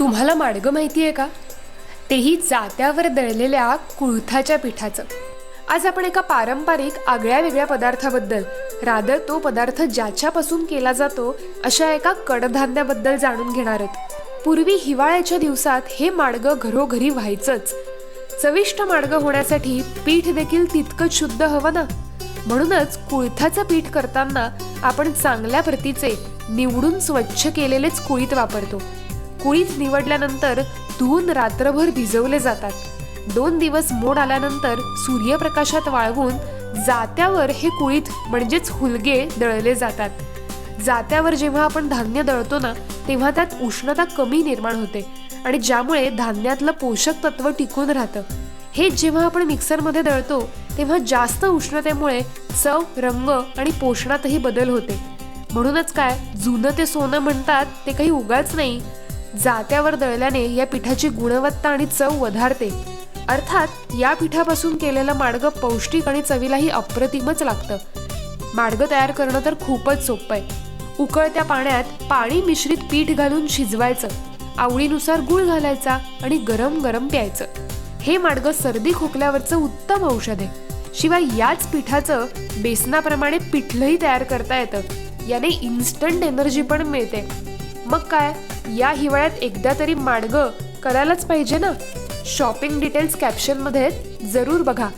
तुम्हाला माडगं माहिती आहे का? तेही जात्यावर दळलेल्या कुळथाच्या पिठाचं. आज आपण एका पारंपरिक आगळ्या वेगळ्या पदार्थाबद्दल, रादर तो पदार्थ ज्याच्यापासून केला जातो अशा एका कडधान्याबद्दल जाणून घेणार आहोत. पूर्वी हिवाळ्याच्या दिवसात हे माडगं घरोघरी व्हायचंच. चविष्ट माडगं होण्यासाठी पीठ देखील तितकंच शुद्ध हवं ना. म्हणूनच कुळथाचं पीठ करताना आपण चांगल्या प्रतीचे निवडून स्वच्छ केलेलेच कुळीथ वापरतो. कुळीथ निवडल्यानंतर धुवून रात्रभर भिजवले जातात. 2 दिवस मोड आल्यानंतर सूर्यप्रकाशात वाळवून जात्यावर हे कुळीथ म्हणजेच हुलगे दळले जातात. जात्यावर जेव्हा आपण धान्य दळतो ना, तेव्हा त्यात उष्णता कमी निर्माण होते आणि ज्यामुळे धान्यातलं पोषक तत्व टिकून राहतं. हे जेव्हा आपण मिक्सरमध्ये दळतो तेव्हा जास्त उष्णतेमुळे चव, रंग आणि पोषणातही बदल होते. म्हणूनच काय जुनं ते सोनं म्हणतात ते काही उगाच नाही. जात्यावर दळल्याने या पिठाची गुणवत्ता आणि चव वधारते. अर्थात या पिठापासून केलेलं माडगं पौष्टिक आणि चवीलाही अप्रतिमच लागतं. माडगं तयार करणं तर खूपच सोपं आहे. उकळत्या पाण्यात पाणी मिश्रित पीठ घालून शिजवायचं, आवडीनुसार गूळ घालायचा आणि गरम गरम प्यायचं. हे माडगं सर्दी खोकल्यावरचं उत्तम औषध आहे. शिवाय याच पिठाचं बेसनाप्रमाणे पिठलंही तयार करता येतं. याने इन्स्टंट एनर्जी पण मिळते. मग काय, या हिवाळ्यात एकदा तरी माडगं करायलाच पाहिजे ना. शॉपिंग डिटेल्स कॅप्शनमध्ये जरूर बघा.